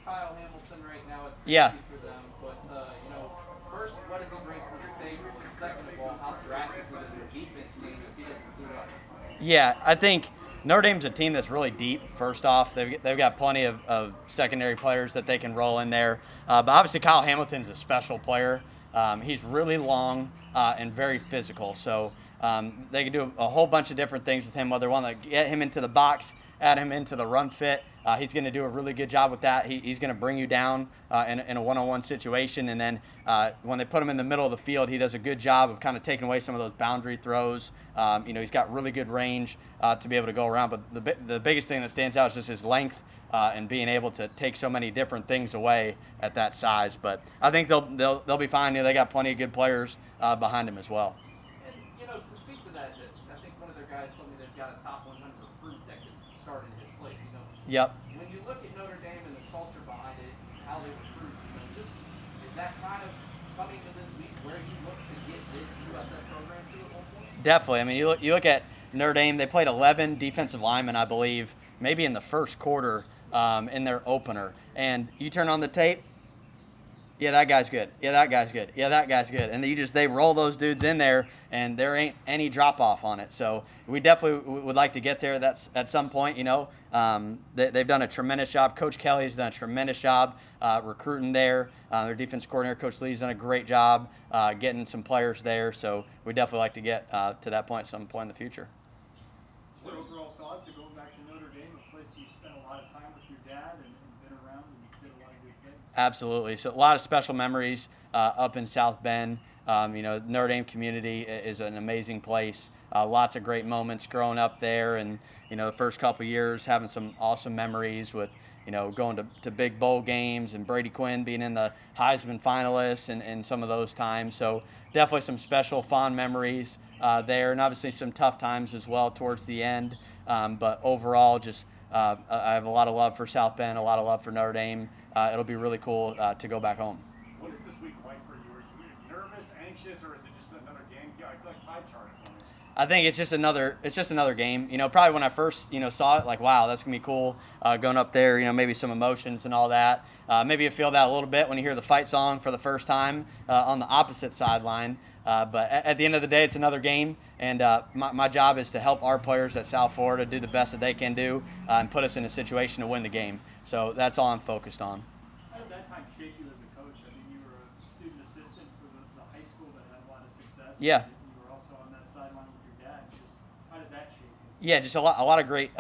Kyle Hamilton right now at Yeah. safety for them, but first, what does he bring to the table? And second of all, how drastically does their defense change if he doesn't suit up? Yeah, I think Notre Dame's a team that's really deep. First off, they've got plenty of secondary players that they can roll in there. But obviously, Kyle Hamilton's a special player. He's really long and very physical. So they can do a whole bunch of different things with him, whether they want to get him into the box, add him into the run fit. He's going to do a really good job with that. He's going to bring you down in a one-on-one situation. And then when they put him in the middle of the field, he does a good job of kind of taking away some of those boundary throws. He's got really good range to be able to go around. But the biggest thing that stands out is just his length and being able to take so many different things away at that size. But I think they'll be fine. They got plenty of good players behind him as well. And to speak to that, I think one of their guys told me they've got a top 100 recruit that could start in his place. Yep. When you look at Notre Dame and the culture behind it, how they recruit, is that kind of coming to this week where you look to get this USF program to at one point? Definitely. I mean, you look at Notre Dame. They played 11 defensive linemen, I believe, maybe in the first quarter in their opener. And you turn on the tape. Yeah, that guy's good. Yeah, that guy's good. Yeah, that guy's good. And they roll those dudes in there, and there ain't any drop off on it. So we definitely would like to get there. That's at some point. They've done a tremendous job. Coach Kelly's done a tremendous job recruiting there. Their defense coordinator, Coach Lee's done a great job getting some players there. So we definitely like to get to that point at some point in the future. What overall thoughts of going back to Notre Dame, a place you spent a lot of time with your dad and been around and did a lot of good things? Absolutely. So a lot of special memories up in South Bend. Notre Dame community is an amazing place. Lots of great moments growing up there, and the first couple of years having some awesome memories with going to big bowl games and Brady Quinn being in the Heisman finalists and some of those times. So definitely some special fond memories there, and obviously some tough times as well towards the end. But overall, just I have a lot of love for South Bend, a lot of love for Notre Dame. It'll be really cool to go back home. What is this week like for you? Are you nervous, anxious, or is it just another game? Yeah, I feel like pie chart for me. I think it's just another game. Probably when I first saw it, like, wow, that's gonna be cool. Going up there, maybe some emotions and all that. Maybe you feel that a little bit when you hear the fight song for the first time on the opposite sideline. But at the end of the day, it's another game, and my job is to help our players at South Florida do the best that they can do and put us in a situation to win the game. So that's all I'm focused on. How did that time shape you as a coach? I mean, you were a student assistant for the high school that had a lot of success. Yeah. You were also on that sideline with your dad. Just how did that shape you? Yeah, just a lot of great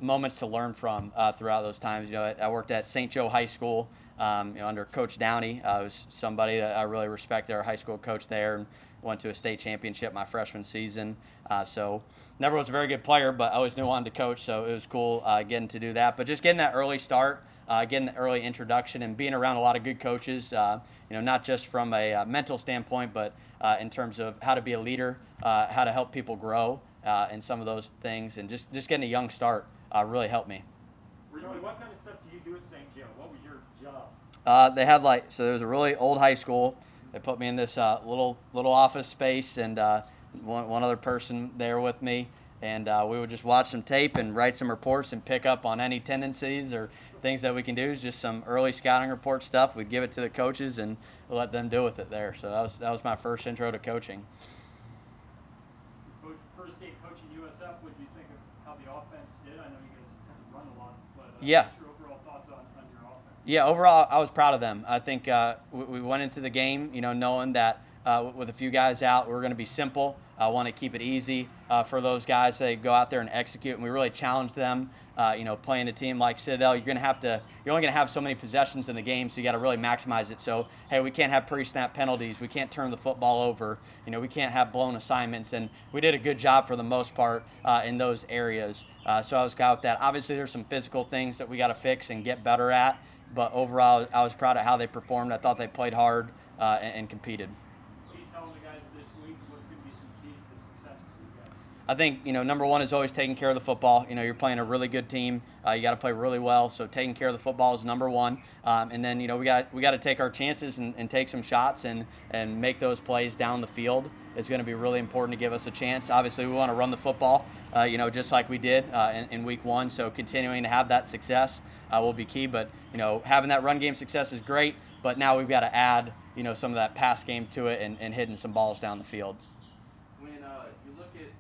moments to learn from throughout those times. I worked at St. Joe High School under Coach Downey. Was somebody that I really respected, our high school coach there, and went to a state championship my freshman season. So never was a very good player, but I always knew I wanted to coach, so it was cool getting to do that. But just getting that early start, getting the early introduction, and being around a lot of good coaches, not just from a mental standpoint, but in terms of how to be a leader, how to help people grow, and some of those things, and just getting a young start really helped me. Joey, what kind of stuff do you do at St. Joe? What was your job? They had there was a really old high school. They put me in this little office space, and one other person there with me, and we would just watch some tape and write some reports and pick up on any tendencies or things that we can do. Just some early scouting report stuff. We'd give it to the coaches and let them deal with it there. So that was my first intro to coaching. First day coaching USF, what do you think of how the offense did? I know you guys had to run a lot, but Yeah. what's your overall thoughts on your offense? Yeah, overall, I was proud of them. I think we went into the game, knowing that with a few guys out, we're going to be simple. I want to keep it easy for those guys. They go out there and execute, and we really challenge them. Playing a team like Citadel, you're only going to have so many possessions in the game, so you got to really maximize it. So, hey, we can't have pre-snap penalties. We can't turn the football over. We can't have blown assignments, and we did a good job for the most part in those areas. So I was glad with that. Obviously, there's some physical things that we got to fix and get better at, but overall, I was proud of how they performed. I thought they played hard and competed. What are you telling the guys this week? What's going to be some keys to success for you guys? I think, number one is always taking care of the football. You're playing a really good team. You got to play really well. So taking care of the football is number one. And then, we got to take our chances and take some shots and make those plays down the field. It's going to be really important to give us a chance. Obviously, we want to run the football, just like we did in week one. So continuing to have that success will be key. But, having that run game success is great. But now we've got to add, some of that pass game to it and hitting some balls down the field. When you look at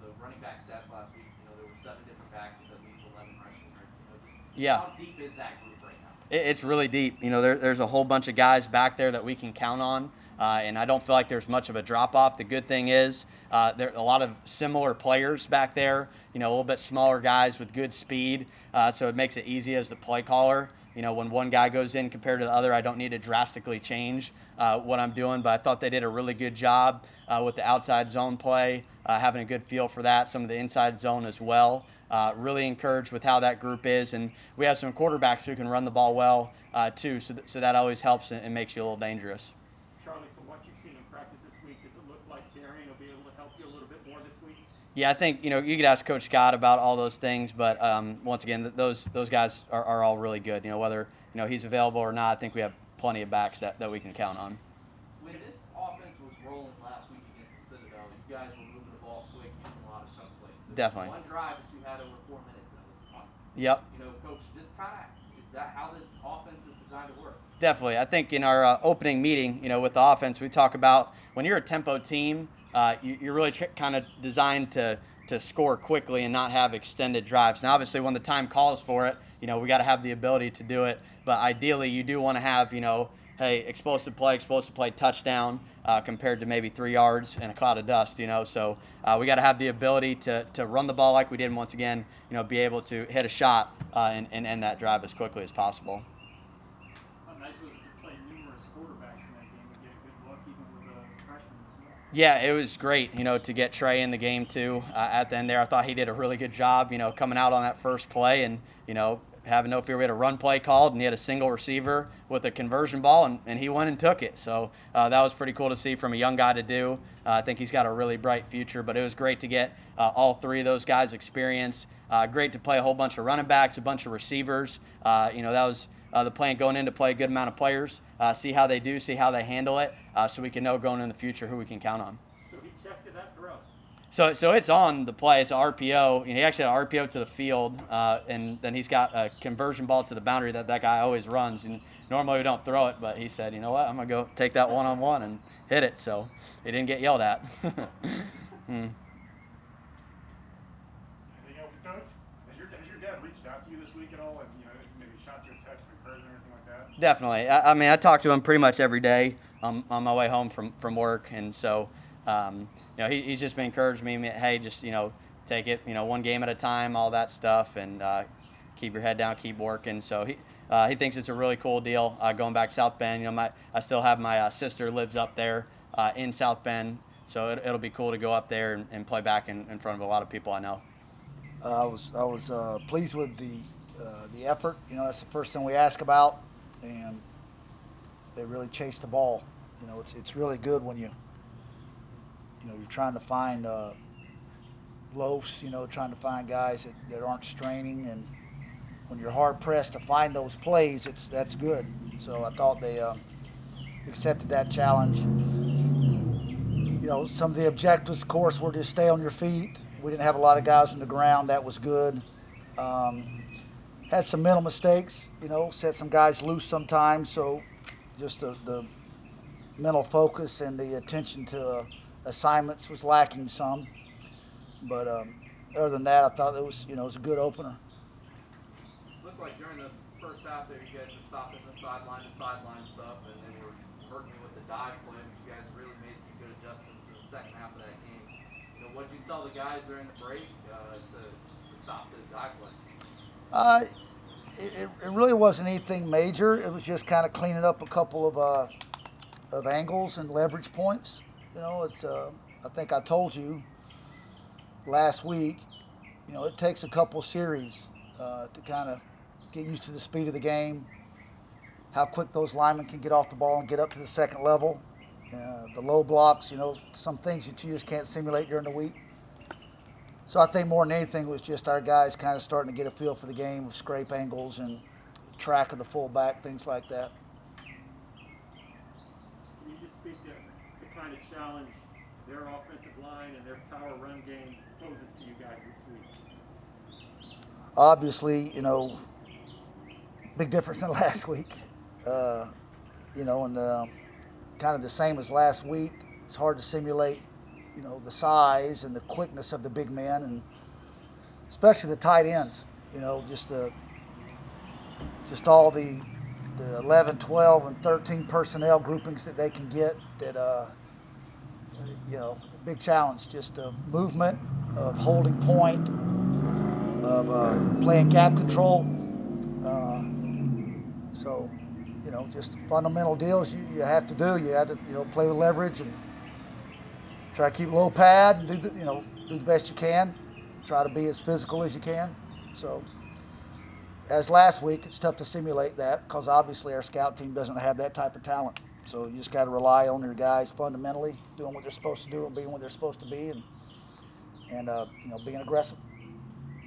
the running back stats last week, there were 7 different backs with at least 11 rushing yards. Yeah. How deep is that group right now? It's really deep. There's a whole bunch of guys back there that we can count on, and I don't feel like there's much of a drop-off. The good thing is there are a lot of similar players back there, a little bit smaller guys with good speed, so it makes it easy as the play caller. When one guy goes in compared to the other, I don't need to drastically change what I'm doing, but I thought they did a really good job with the outside zone play, having a good feel for that, some of the inside zone as well. Really encouraged with how that group is, and we have some quarterbacks who can run the ball well too, so that always helps and makes you a little dangerous. Charlie, from what you've seen in practice this week, does it look like Darian will be able to help you a little bit more this week? Yeah, I think you could ask Coach Scott about all those things, but once again, those guys are all really good. Whether he's available or not, I think we have plenty of backs that we can count on. When this offense was rolling last week against the Citadel, you guys were moving the ball quick, using a lot of chunk plays. There was Definitely. one drive that you had over 4 minutes, and it was fun. Yep. Coach, just is that how this offense is designed to work? Definitely. I think in our opening meeting, with the offense, we talk about when you're a tempo team, you're really kind of designed to score quickly and not have extended drives. Now, obviously, when the time calls for it, we got to have the ability to do it. But ideally, you do want to have, hey, explosive play, touchdown compared to maybe 3 yards and a cloud of dust, So we got to have the ability to run the ball like we did, and once again, be able to hit a shot and end that drive as quickly as possible. How nice was it to play numerous quarterbacks in that game and get a good look, even with a freshman as well? Yeah, it was great, to get Trey in the game too at the end there. I thought he did a really good job, coming out on that first play and, having no fear. We had a run play called, and he had a single receiver with a conversion ball, and he went and took it. So that was pretty cool to see from a young guy to do. I think he's got a really bright future, but it was great to get all 3 of those guys experience. Great to play a whole bunch of running backs, a bunch of receivers. That was the plan going in, to play a good amount of players, see how they do, see how they handle it, so we can know going in the future who we can count on. So he checked that throw. So it's on the play. It's an RPO. He actually had an RPO to the field, and then he's got a conversion ball to the boundary that guy always runs. And normally we don't throw it, but he said, you know what, I'm going to go take that one-on-one and hit it. So he didn't get yelled at. Anything else, Coach? Has your dad reached out to you this week at all, and maybe shot you a text or encouragement or anything like that? Definitely. I mean, I talk to him pretty much every day on my way home from work, and so he's just been encouraging me. Hey, just take it one game at a time, all that stuff, and keep your head down, keep working. So he thinks it's a really cool deal going back to South Bend. I still have my sister lives up there in South Bend, so it'll be cool to go up there and play back in front of a lot of people I know. I was pleased with the effort. That's the first thing we ask about, and they really chased the ball. It's really good when you're trying to find loafs. Trying to find guys that aren't straining, and when you're hard pressed to find those plays, that's good. So I thought they accepted that challenge. Some of the objectives, of course, were to stay on your feet. We didn't have a lot of guys on the ground. That was good. Had some mental mistakes, set some guys loose sometimes. So just the mental focus and the attention to assignments was lacking some. But other than that, I thought it was a good opener. Looked like during the first half there, you guys were stopping the sideline to sideline stuff, and then were working with the dive play, but you guys really made some good adjustments in the second half of that game. What'd you tell the guys during the break to stop the dive play? It really wasn't anything major. It was just kind of cleaning up a couple of angles and leverage points. I think I told you last week, it takes a couple series to kind of get used to the speed of the game, how quick those linemen can get off the ball and get up to the second level, the low blocks, some things that you just can't simulate during the week. So I think more than anything it was just our guys kind of starting to get a feel for the game with scrape angles and track of the fullback, things like that. Can you just speak to the kind of challenge their offensive line and their power run game poses to you guys this week? Obviously, big difference than last week. And kind of the same as last week. It's hard to simulate, the size and the quickness of the big men, and especially the tight ends. Just all the 11, 12, and 13 personnel groupings that they can get. That big challenge just of movement, of holding point, of playing gap control. Just fundamental deals you have to do. You have to, play with leverage and try to keep low pad and do the best you can. Try to be as physical as you can. So, as last week, it's tough to simulate that because obviously our scout team doesn't have that type of talent. So you just got to rely on your guys fundamentally doing what they're supposed to do and being what they're supposed to be, and being aggressive.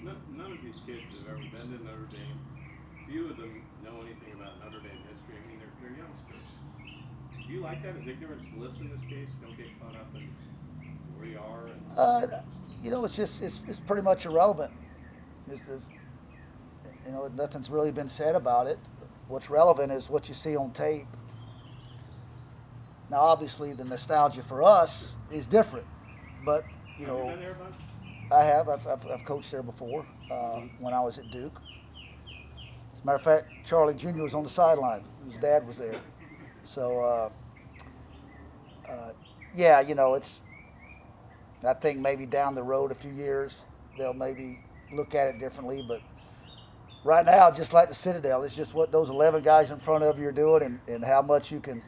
None of these kids have ever been to Notre Dame. Few of them know anything about Notre Dame history. I mean, they're youngsters. Do you like that? Is ignorance bliss in this case? Don't get caught up in where you are. It's pretty much irrelevant. Nothing's really been said about it. What's relevant is what you see on tape. Now, obviously, the nostalgia for us is different, but Have you been there a bunch? I have. I've coached there before when I was at Duke. As a matter of fact, Charlie Jr. was on the sideline. His dad was there. So, it's. I think maybe down the road a few years they'll maybe look at it differently, but right now, just like the Citadel, it's just what those 11 guys in front of you are doing and how much you can,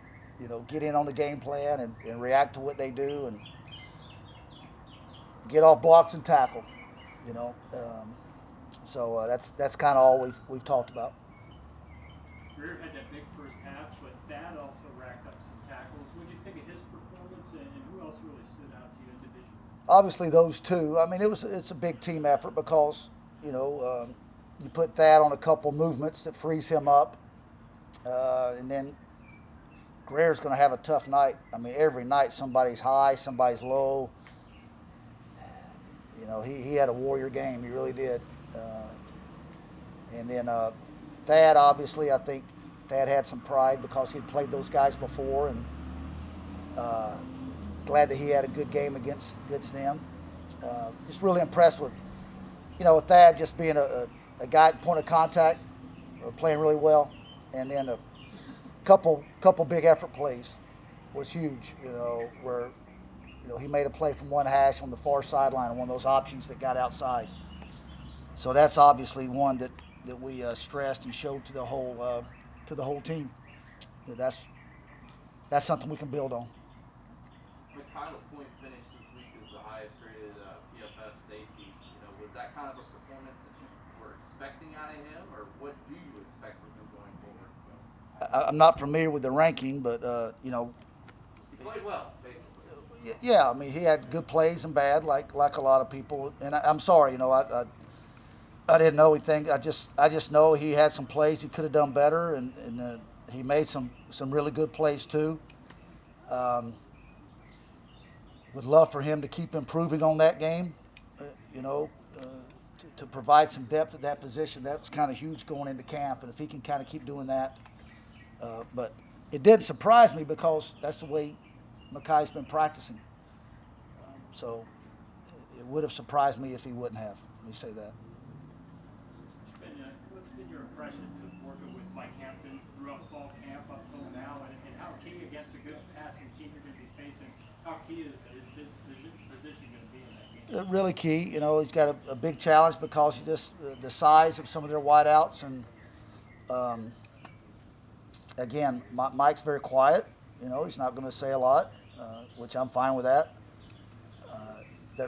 get in on the game plan and react to what they do and get off blocks and tackle, So that's kind of all we've talked about. Greer had that big first half, but Thad also racked up some tackles. What did you think of his performance, and who else really stood out to you individually? Obviously, those two. I mean, it's a big team effort because you put Thad on a couple movements that frees him up, and then Greer's going to have a tough night. I mean, every night somebody's high, somebody's low. He had a warrior game. He really did. And then Thad, obviously, I think Thad had some pride because he'd played those guys before, and glad that he had a good game against them. Just really impressed with Thad just being a guy at point of contact, playing really well, and then a couple big effort plays was huge. Where he made a play from one hash on the far sideline on one of those options that got outside. So that's obviously one that we stressed and showed to the whole team. That's something we can build on. Kyle's point finish this week is the highest graded PFF safety. Was that kind of a performance that you were expecting out of him, or what do you expect from him going forward? I'm not familiar with the ranking, but He played well, basically. Yeah, I mean, he had good plays and bad, like a lot of people. And I'm sorry, I didn't know anything. I just know he had some plays he could have done better, and he made some really good plays too. Would love for him to keep improving on that game, to provide some depth at that position. That was kind of huge going into camp, and if he can kind of keep doing that. But it did surprise me because that's the way Makai's been practicing. So it would have surprised me if he wouldn't have. Let me say that. What's been your impressions of working with Mike Hampton throughout fall camp up till now, and how key against a good passing team you're going to be facing? How key is his position going to be in that game? Really key. He's got a big challenge because of just the size of some of their wideouts, and again, Mike's very quiet. He's not going to say a lot, which I'm fine with that.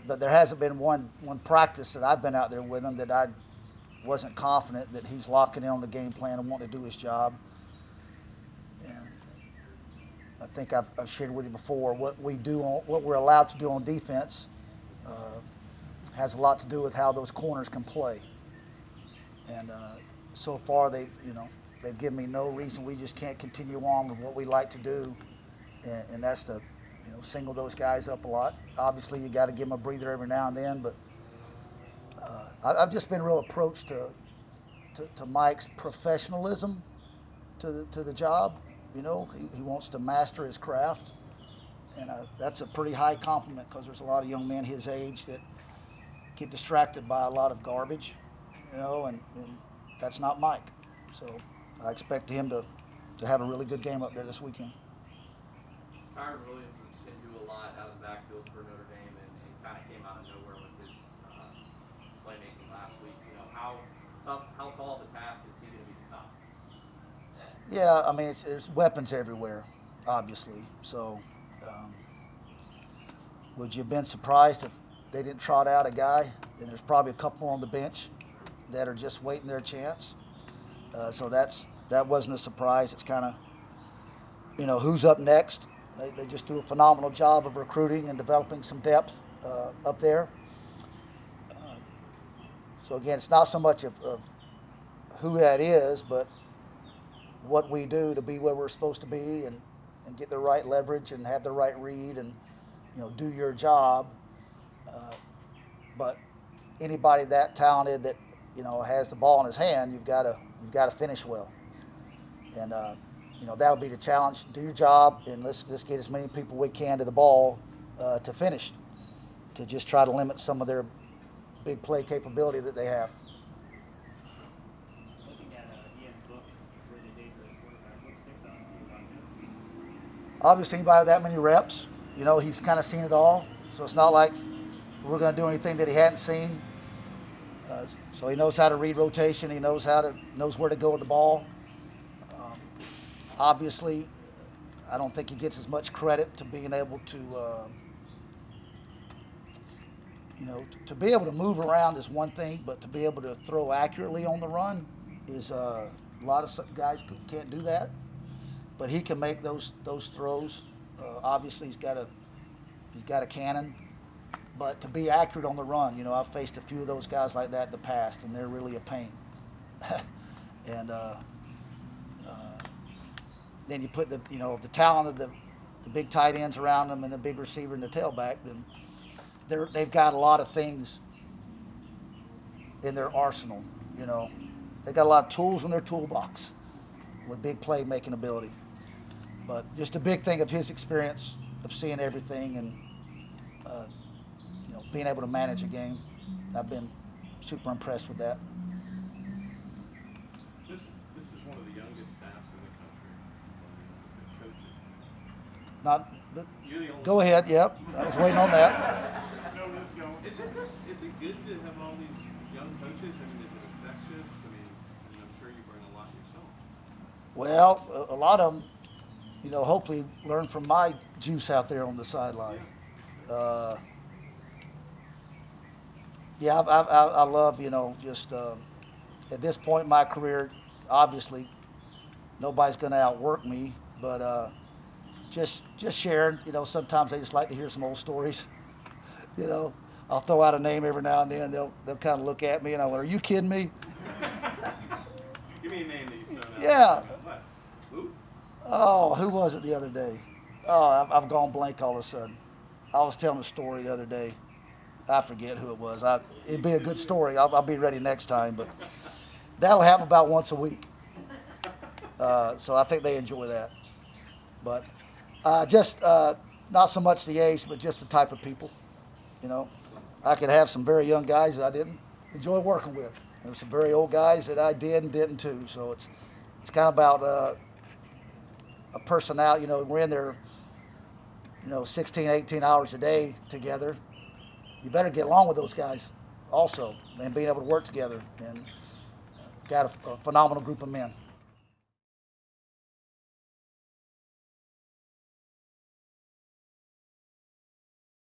But there hasn't been one practice that I've been out there with him that I wasn't confident that he's locking in on the game plan and wanting to do his job. And I think I've shared with you before what we're allowed to do on defense. has a lot to do with how those corners can play. And so far, they've given me no reason we just can't continue on with what we like to do, and that's to single those guys up a lot. Obviously, you got to give them a breather every now and then, but I've just been real approached to Mike's professionalism to the job. He wants to master his craft, and that's a pretty high compliment because there's a lot of young men his age that get distracted by a lot of garbage, and that's not Mike. So I expect him to have a really good game up there this weekend. Kyron Williams can do a lot out of the backfield for Notre Dame, and kind of came out of nowhere with his playmaking last week. How tall of a task is he going to be to stop? Yeah, I mean, there's weapons everywhere, obviously. So would you have been surprised if they didn't trot out a guy? And there's probably a couple more on the bench that are just waiting their chance. So that wasn't a surprise. It's kind of, who's up next. They just do a phenomenal job of recruiting and developing some depth up there. So again, it's not so much of who that is, but what we do to be where we're supposed to be and get the right leverage and have the right read and do your job. But anybody that talented that has the ball in his hand, you've got to finish well. And that'll be the challenge. Do your job, and let's get as many people we can to the ball to finish, to just try to limit some of their big play capability that they have. Looking at Ian's book, really dangerous quarterback, what sticks out to you about him? Obviously, anybody with that many reps, he's kind of seen it all. So it's not like we're going to do anything that he hadn't seen. So he knows how to read rotation. He knows where to go with the ball. Obviously, I don't think he gets as much credit to being able to, to be able to move around is one thing, but to be able to throw accurately on the run is a lot of guys can't do that. But he can make those throws. Obviously, he's got a cannon. But to be accurate on the run, I've faced a few of those guys like that in the past, and they're really a pain. And then you put the talent of the big tight ends around them and the big receiver and the tailback, then they've got a lot of things in their arsenal. They've got a lot of tools in their toolbox with big playmaking ability. But just a big thing of his experience of seeing everything and being able to manage a game. I've been super impressed with that. This is one of the youngest staffs in the country. Coaches. You're the only Go ahead. Yep, I was waiting on that. No, let's go. Is it good to have all these young coaches? I mean, is it infectious? I mean, I'm sure you bring a lot yourself. Well, a lot of them, hopefully learn from my juice out there on the sideline. I love, just at this point in my career, obviously, nobody's going to outwork me, but just sharing, sometimes they just like to hear some old stories. I'll throw out a name every now and then, they'll kind of look at me and I went, "Are you kidding me?" Give me a name that you've thrown out. Yeah. What? Who? Oh, who was it the other day? Oh, I've gone blank all of a sudden. I was telling a story the other day. I forget who it was. It'd be a good story. I'll be ready next time, but that'll happen about once a week. So I think they enjoy that. But just not so much the age, but just the type of people. I could have some very young guys that I didn't enjoy working with. There's some very old guys that I did and didn't too. So it's kind of about a personality. We're in there, 16, 18 hours a day together. You better get along with those guys also, and being able to work together, and got a phenomenal group of men.